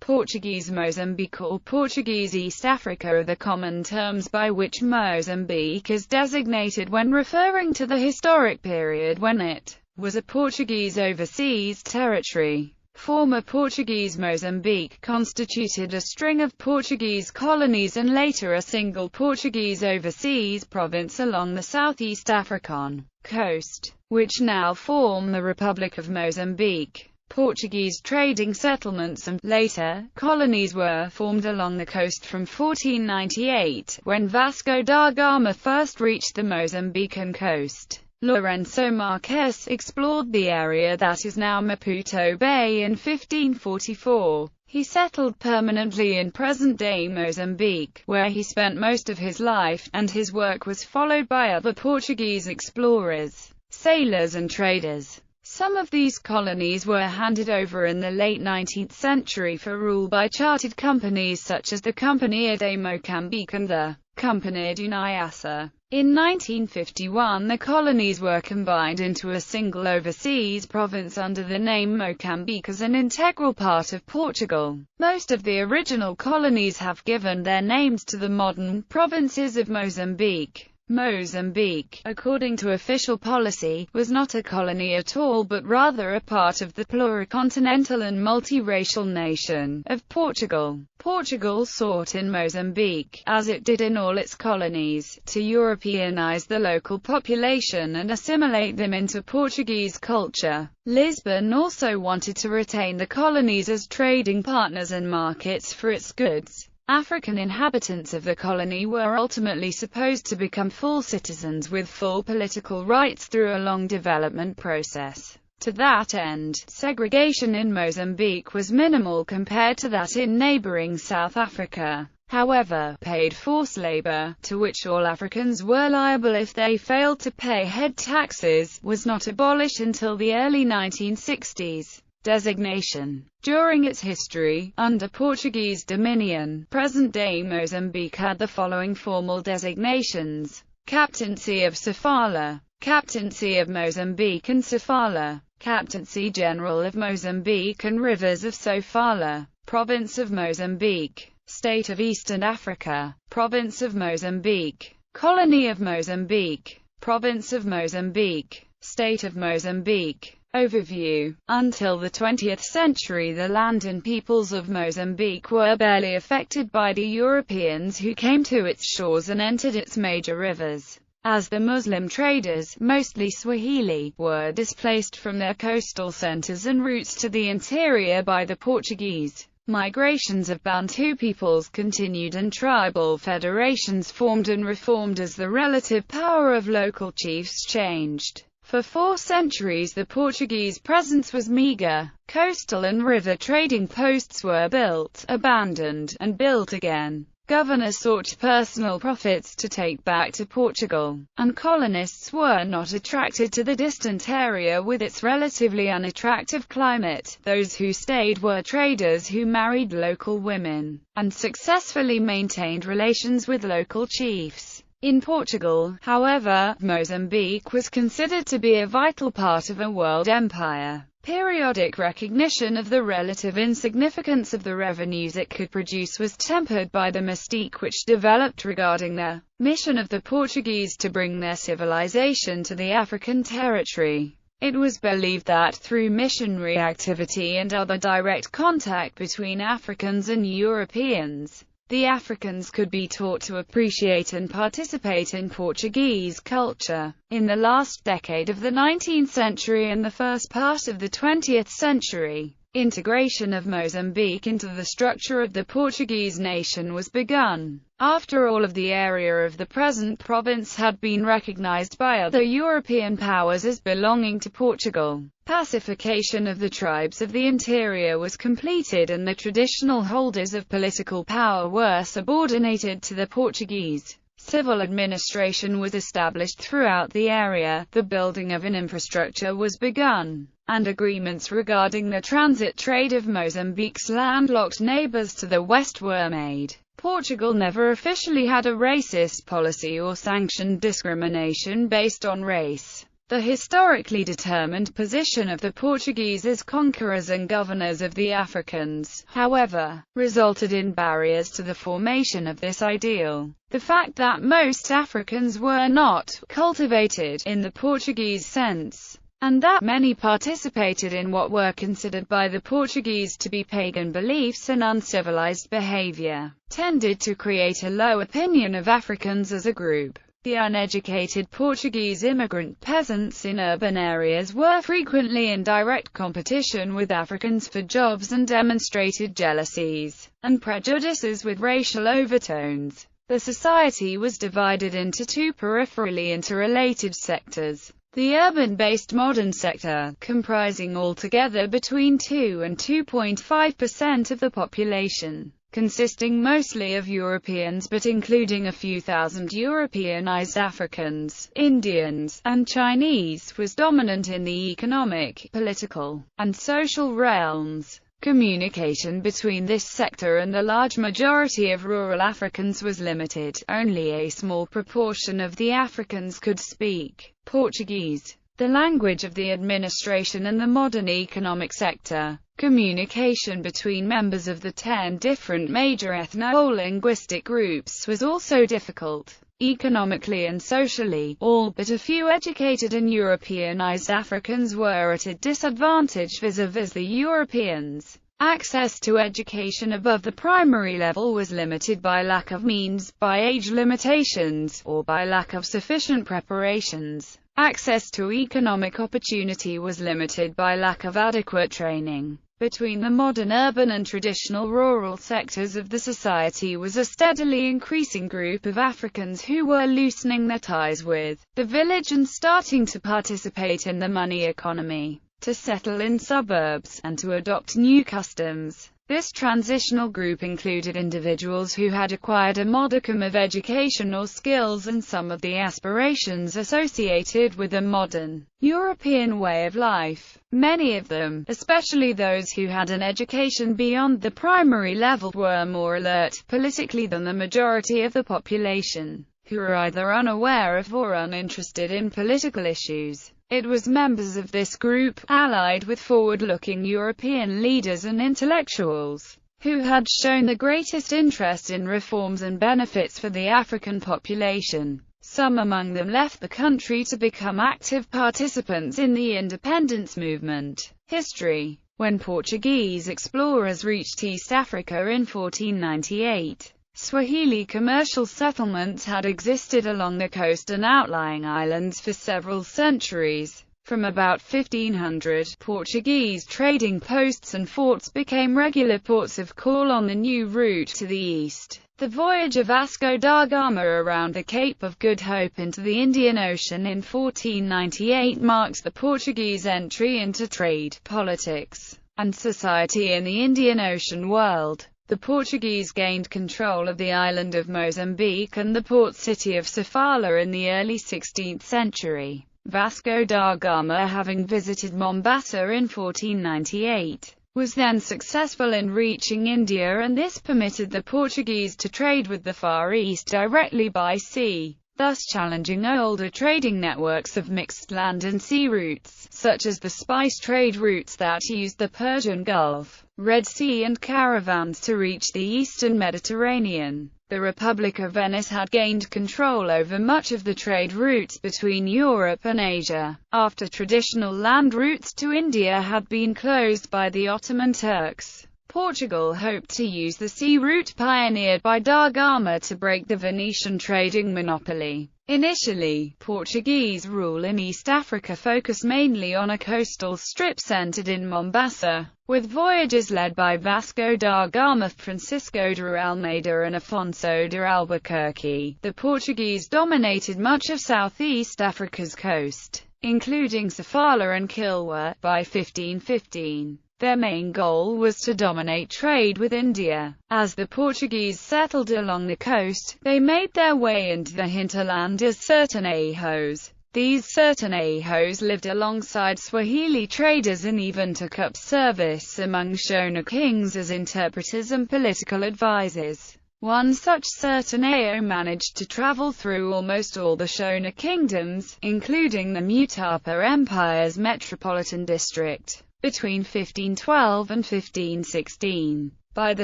Portuguese Mozambique or Portuguese East Africa are the common terms by which Mozambique is designated when referring to the historic period when it was a Portuguese overseas territory. Former Portuguese Mozambique constituted a string of Portuguese colonies and later a single Portuguese overseas province along the southeast African coast, which now form the Republic of Mozambique. Portuguese trading settlements and, later, colonies were formed along the coast from 1498, when Vasco da Gama first reached the Mozambican coast. Lourenço Marques explored the area that is now Maputo Bay in 1544. He settled permanently in present-day Mozambique, where he spent most of his life, and his work was followed by other Portuguese explorers, sailors and traders. Some of these colonies were handed over in the late 19th century for rule by chartered companies such as the Companhia de Moçambique and the Companhia do Niassa. In 1951 the colonies were combined into a single overseas province under the name Mozambique as an integral part of Portugal. Most of the original colonies have given their names to the modern provinces of Mozambique. Mozambique, according to official policy, was not a colony at all but rather a part of the pluricontinental and multiracial nation of Portugal. Portugal sought in Mozambique, as it did in all its colonies, to Europeanize the local population and assimilate them into Portuguese culture. Lisbon also wanted to retain the colonies as trading partners and markets for its goods. African inhabitants of the colony were ultimately supposed to become full citizens with full political rights through a long development process. To that end, segregation in Mozambique was minimal compared to that in neighboring South Africa. However, paid forced labor, to which all Africans were liable if they failed to pay head taxes, was not abolished until the early 1960s. Designation. During its history, under Portuguese dominion, present-day Mozambique had the following formal designations: Captaincy of Sofala, Captaincy of Mozambique and Sofala, Captaincy General of Mozambique and Rivers of Sofala, Province of Mozambique, State of Eastern Africa, Province of Mozambique, Colony of Mozambique, Province of Mozambique, State of Mozambique. Overview. Until the 20th century the land and peoples of Mozambique were barely affected by the Europeans who came to its shores and entered its major rivers. As the Muslim traders, mostly Swahili, were displaced from their coastal centers and routes to the interior by the Portuguese, migrations of Bantu peoples continued and tribal federations formed and reformed as the relative power of local chiefs changed. For 4 centuries the Portuguese presence was meager. Coastal and river trading posts were built, abandoned, and built again. Governors sought personal profits to take back to Portugal, and colonists were not attracted to the distant area with its relatively unattractive climate. Those who stayed were traders who married local women, and successfully maintained relations with local chiefs. In Portugal, however, Mozambique was considered to be a vital part of a world empire. Periodic recognition of the relative insignificance of the revenues it could produce was tempered by the mystique which developed regarding the mission of the Portuguese to bring their civilization to the African territory. It was believed that through missionary activity and other direct contact between Africans and Europeans, the Africans could be taught to appreciate and participate in Portuguese culture. In the last decade of the 19th century and the first part of the 20th century, integration of Mozambique into the structure of the Portuguese nation was begun. After all of the area of the present province had been recognized by other European powers as belonging to Portugal, pacification of the tribes of the interior was completed and the traditional holders of political power were subordinated to the Portuguese. Civil administration was established throughout the area, the building of an infrastructure was begun, and agreements regarding the transit trade of Mozambique's landlocked neighbors to the west were made. Portugal never officially had a racist policy or sanctioned discrimination based on race. The historically determined position of the Portuguese as conquerors and governors of the Africans, however, resulted in barriers to the formation of this ideal. The fact that most Africans were not cultivated in the Portuguese sense, and that many participated in what were considered by the Portuguese to be pagan beliefs and uncivilized behavior, tended to create a low opinion of Africans as a group. The uneducated Portuguese immigrant peasants in urban areas were frequently in direct competition with Africans for jobs and demonstrated jealousies and prejudices with racial overtones. The society was divided into two peripherally interrelated sectors. The urban-based modern sector, comprising altogether between 2 and 2.5% of the population, consisting mostly of Europeans but including a few thousand Europeanized Africans, Indians, and Chinese, was dominant in the economic, political, and social realms. Communication between this sector and the large majority of rural Africans was limited. Only a small proportion of the Africans could speak Portuguese, the language of the administration and the modern economic sector. Communication between members of the 10 different major ethno-linguistic groups was also difficult. Economically and socially, all but a few educated and Europeanized Africans were at a disadvantage vis-à-vis the Europeans. Access to education above the primary level was limited by lack of means, by age limitations, or by lack of sufficient preparations. Access to economic opportunity was limited by lack of adequate training. Between the modern urban and traditional rural sectors of the society was a steadily increasing group of Africans who were loosening their ties with the village and starting to participate in the money economy, to settle in suburbs, and to adopt new customs. This transitional group included individuals who had acquired a modicum of education or skills and some of the aspirations associated with a modern European way of life. Many of them, especially those who had an education beyond the primary level, were more alert politically than the majority of the population, who were either unaware of or uninterested in political issues. It was members of this group, allied with forward-looking European leaders and intellectuals, who had shown the greatest interest in reforms and benefits for the African population. Some among them left the country to become active participants in the independence movement. History. When Portuguese explorers reached East Africa in 1498, Swahili commercial settlements had existed along the coast and outlying islands for several centuries. From about 1500, Portuguese trading posts and forts became regular ports of call on the new route to the east. The voyage of Vasco da Gama around the Cape of Good Hope into the Indian Ocean in 1498 marks the Portuguese entry into trade, politics, and society in the Indian Ocean world. The Portuguese gained control of the island of Mozambique and the port city of Sofala in the early 16th century. Vasco da Gama, having visited Mombasa in 1498, was then successful in reaching India, and this permitted the Portuguese to trade with the Far East directly by sea, thus challenging older trading networks of mixed land and sea routes, such as the spice trade routes that used the Persian Gulf, Red Sea and caravans to reach the eastern Mediterranean. The Republic of Venice had gained control over much of the trade routes between Europe and Asia, after traditional land routes to India had been closed by the Ottoman Turks. Portugal hoped to use the sea route pioneered by da Gama to break the Venetian trading monopoly. Initially, Portuguese rule in East Africa focused mainly on a coastal strip centered in Mombasa, with voyages led by Vasco da Gama, Francisco de Almeida and Afonso de Albuquerque. The Portuguese dominated much of southeast Africa's coast, including Sofala and Kilwa, by 1515. Their main goal was to dominate trade with India. As the Portuguese settled along the coast, they made their way into the hinterland as Sertanejos. These Sertanejos lived alongside Swahili traders and even took up service among Shona kings as interpreters and political advisors. One such Sertaneo managed to travel through almost all the Shona kingdoms, including the Mutapa Empire's metropolitan district, between 1512 and 1516. By the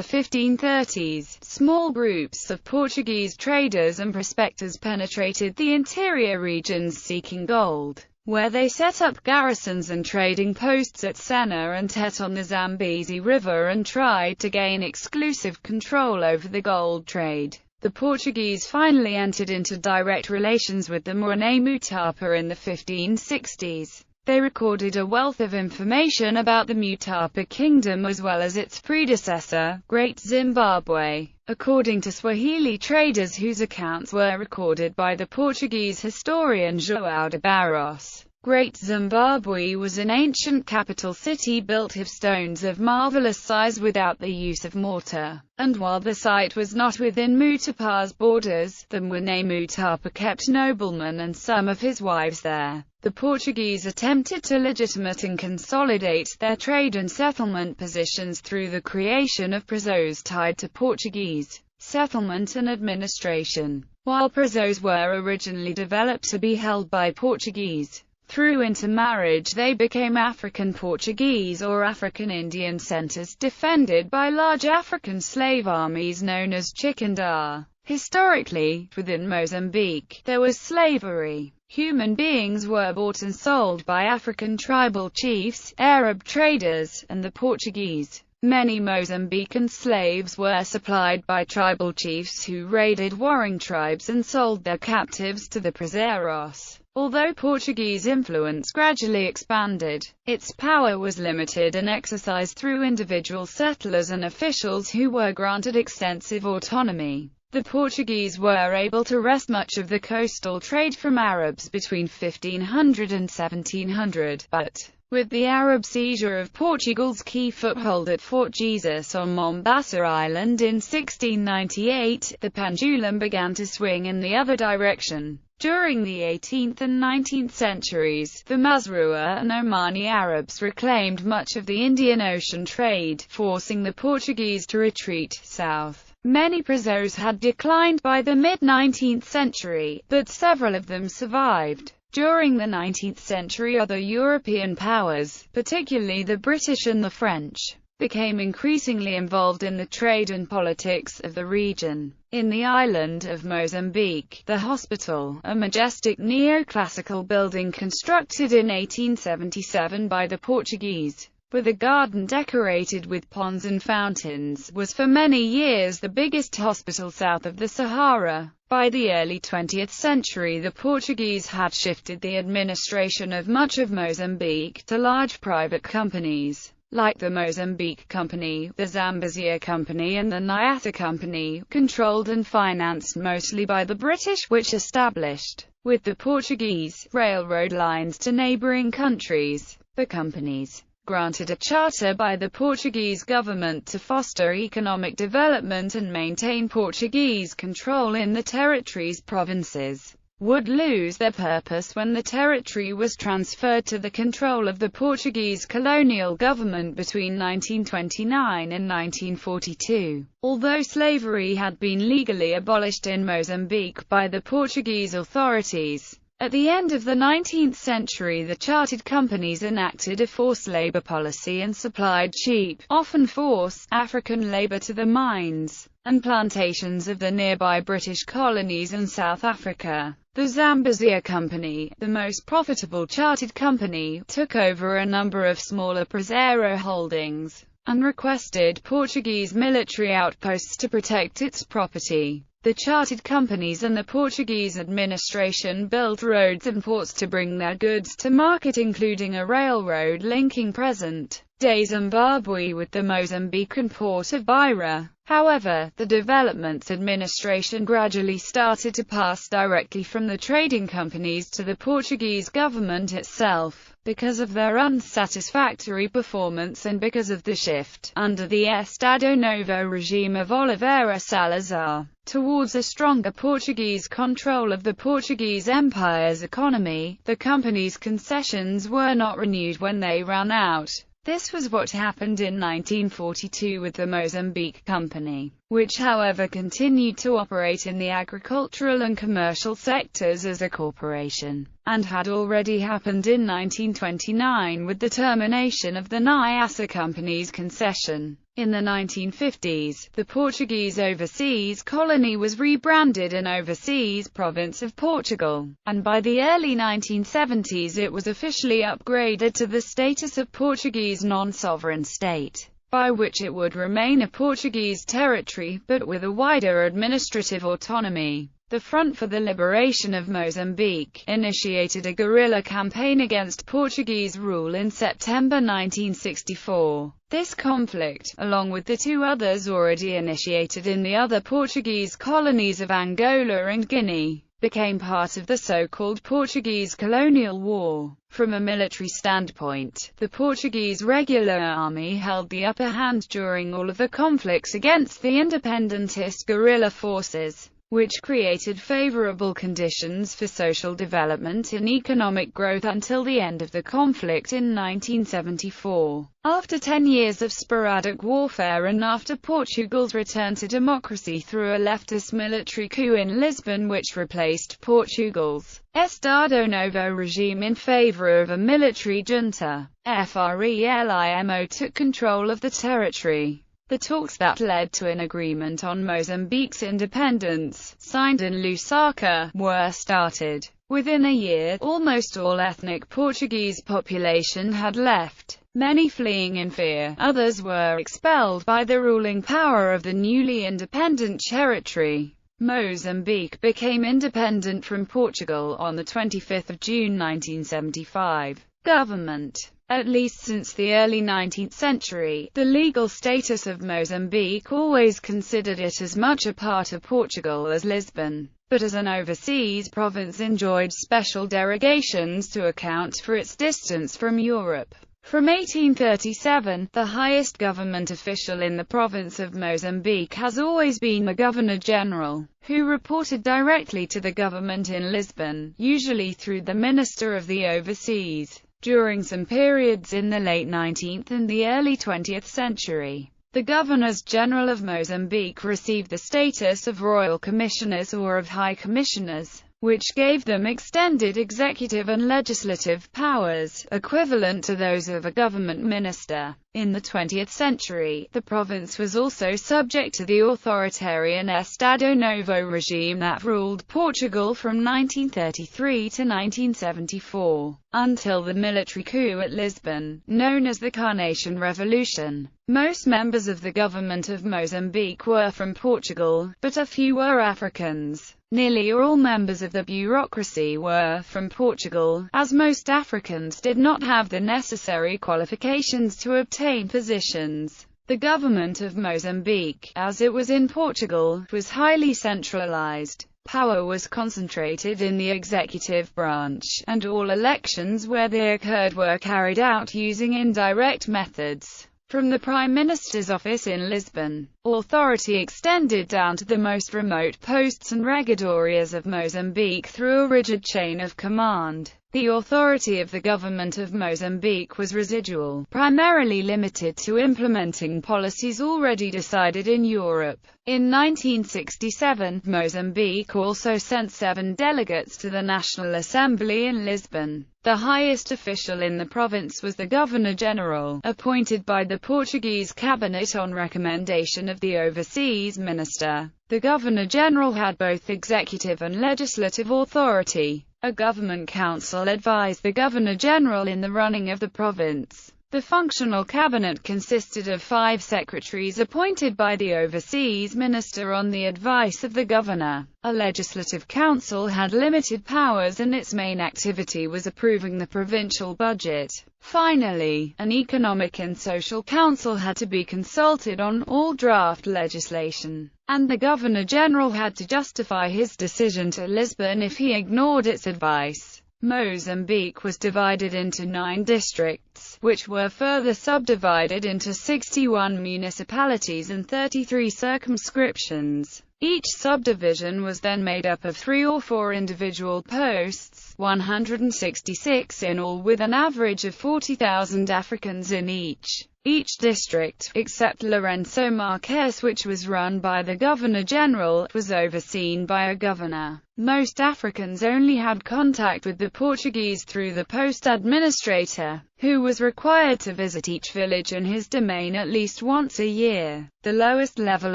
1530s, small groups of Portuguese traders and prospectors penetrated the interior regions seeking gold, where they set up garrisons and trading posts at Sena and Tete on the Zambezi River and tried to gain exclusive control over the gold trade. The Portuguese finally entered into direct relations with the Morné Mutapa in the 1560s. They recorded a wealth of information about the Mutapa Kingdom as well as its predecessor, Great Zimbabwe. According to Swahili traders whose accounts were recorded by the Portuguese historian João de Barros, Great Zimbabwe was an ancient capital city built of stones of marvelous size without the use of mortar, and while the site was not within Mutapa's borders, the Morné Mutapa kept noblemen and some of his wives there. The Portuguese attempted to legitimate and consolidate their trade and settlement positions through the creation of prezos tied to Portuguese settlement and administration. While prezos were originally developed to be held by Portuguese, through intermarriage they became African Portuguese or African Indian centers defended by large African slave armies known as Chicandar. Historically, within Mozambique, there was slavery. Human beings were bought and sold by African tribal chiefs, Arab traders, and the Portuguese. Many Mozambican slaves were supplied by tribal chiefs who raided warring tribes and sold their captives to the prezeros. Although Portuguese influence gradually expanded, its power was limited and exercised through individual settlers and officials who were granted extensive autonomy. The Portuguese were able to wrest much of the coastal trade from Arabs between 1500 and 1700, but, with the Arab seizure of Portugal's key foothold at Fort Jesus on Mombasa Island in 1698, the pendulum began to swing in the other direction. During the 18th and 19th centuries, the Mazrua and Omani Arabs reclaimed much of the Indian Ocean trade, forcing the Portuguese to retreat south. Many prezos had declined by the mid-19th century, but several of them survived. During the 19th century, other European powers, particularly the British and the French, became increasingly involved in the trade and politics of the region. In the island of Mozambique, the hospital, a majestic neoclassical building constructed in 1877 by the Portuguese, with a garden decorated with ponds and fountains, was for many years the biggest hospital south of the Sahara. By the early 20th century, the Portuguese had shifted the administration of much of Mozambique to large private companies, like the Mozambique Company, the Zambezia Company and the Nyasa Company, controlled and financed mostly by the British, which established, with the Portuguese, railroad lines to neighboring countries. The companies, granted a charter by the Portuguese government to foster economic development and maintain Portuguese control in the territory's provinces, would lose their purpose when the territory was transferred to the control of the Portuguese colonial government between 1929 and 1942. Although slavery had been legally abolished in Mozambique by the Portuguese authorities, at the end of the 19th century the chartered companies enacted a forced labor policy and supplied cheap, often forced, African labor to the mines and plantations of the nearby British colonies and South Africa. The Zambezia Company, the most profitable chartered company, took over a number of smaller prezero holdings, and requested Portuguese military outposts to protect its property. The chartered companies and the Portuguese administration built roads and ports to bring their goods to market, including a railroad linking present-day Zimbabwe with the Mozambican port of Beira. However, the development's administration gradually started to pass directly from the trading companies to the Portuguese government itself, because of their unsatisfactory performance and because of the shift, under the Estado Novo regime of Oliveira Salazar, towards a stronger Portuguese control of the Portuguese Empire's economy. The company's concessions were not renewed when they ran out. This was what happened in 1942 with the Mozambique Company, which however continued to operate in the agricultural and commercial sectors as a corporation, and had already happened in 1929 with the termination of the Nyassa Company's concession. In the 1950s, the Portuguese overseas colony was rebranded an overseas province of Portugal, and by the early 1970s it was officially upgraded to the status of Portuguese non-sovereign state, by which it would remain a Portuguese territory, but with a wider administrative autonomy. The Front for the Liberation of Mozambique initiated a guerrilla campaign against Portuguese rule in September 1964. This conflict, along with the two others already initiated in the other Portuguese colonies of Angola and Guinea, became part of the so-called Portuguese colonial war. From a military standpoint, the Portuguese regular army held the upper hand during all of the conflicts against the independentist guerrilla forces, which created favorable conditions for social development and economic growth until the end of the conflict in 1974. After 10 years of sporadic warfare and after Portugal's return to democracy through a leftist military coup in Lisbon which replaced Portugal's Estado Novo regime in favor of a military junta, FRELIMO took control of the territory. The talks that led to an agreement on Mozambique's independence, signed in Lusaka, were started. Within a year, almost all ethnic Portuguese population had left, many fleeing in fear. Others were expelled by the ruling power of the newly independent territory. Mozambique became independent from Portugal on 25 June 1975. Government. At least since the early 19th century, the legal status of Mozambique always considered it as much a part of Portugal as Lisbon, but as an overseas province enjoyed special derogations to account for its distance from Europe. From 1837, the highest government official in the province of Mozambique has always been the Governor-General, who reported directly to the government in Lisbon, usually through the Minister of the Overseas. During some periods in the late 19th and the early 20th century, the Governors-General of Mozambique received the status of Royal Commissioners or of High Commissioners, which gave them extended executive and legislative powers, equivalent to those of a government minister. In the 20th century, the province was also subject to the authoritarian Estado Novo regime that ruled Portugal from 1933 to 1974, until the military coup at Lisbon, known as the Carnation Revolution. Most members of the government of Mozambique were from Portugal, but a few were Africans. Nearly all members of the bureaucracy were from Portugal, as most Africans did not have the necessary qualifications to obtain positions. The government of Mozambique, as it was in Portugal, was highly centralized. Power was concentrated in the executive branch, and all elections where they occurred were carried out using indirect methods. From the Prime Minister's office in Lisbon, authority extended down to the most remote posts and regadorias of Mozambique through a rigid chain of command. The authority of the government of Mozambique was residual, primarily limited to implementing policies already decided in Europe. In 1967, Mozambique also sent 7 delegates to the National Assembly in Lisbon. The highest official in the province was the Governor-General, appointed by the Portuguese cabinet on recommendation of the overseas minister. The Governor-General had both executive and legislative authority. A government council advised the Governor-General in the running of the province. The functional cabinet consisted of 5 secretaries appointed by the overseas minister on the advice of the governor. A legislative council had limited powers and its main activity was approving the provincial budget. Finally, an economic and social council had to be consulted on all draft legislation, and the Governor-General had to justify his decision to Lisbon if he ignored its advice. Mozambique was divided into 9 districts, which were further subdivided into 61 municipalities and 33 circumscriptions. Each subdivision was then made up of 3 or 4 individual posts, 166 in all, with an average of 40,000 Africans in each. Each district, except Lourenço Marques, which was run by the Governor-General, was overseen by a governor. Most Africans only had contact with the Portuguese through the post administrator, who was required to visit each village in his domain at least once a year. The lowest level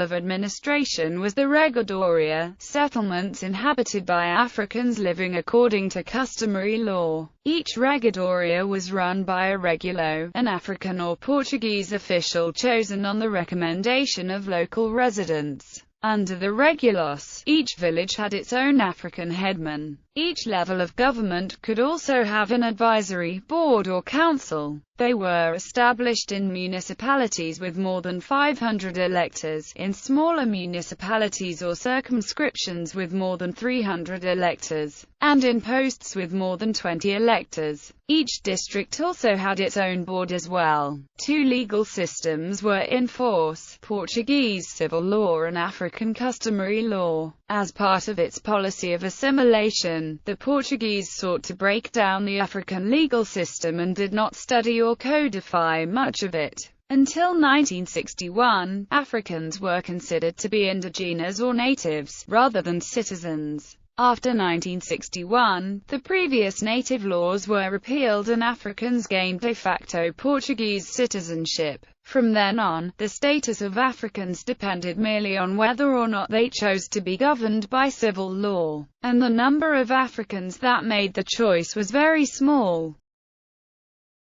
of administration was the regadoria, settlements inhabited by Africans living according to customary law. Each regadoria was run by a regulo, an African or Portuguese official chosen on the recommendation of local residents. Under the regulos, each village had its own African headman. Each level of government could also have an advisory board or council. They were established in municipalities with more than 500 electors, in smaller municipalities or circumscriptions with more than 300 electors, and in posts with more than 20 electors. Each district also had its own board as well. 2 legal systems were in force: Portuguese civil law and African customary law. As part of its policy of assimilation, the Portuguese sought to break down the African legal system and did not study or codify much of it. Until 1961, Africans were considered to be indigenous or natives, rather than citizens. After 1961, the previous native laws were repealed and Africans gained de facto Portuguese citizenship. From then on, the status of Africans depended merely on whether or not they chose to be governed by civil law, and the number of Africans that made the choice was very small.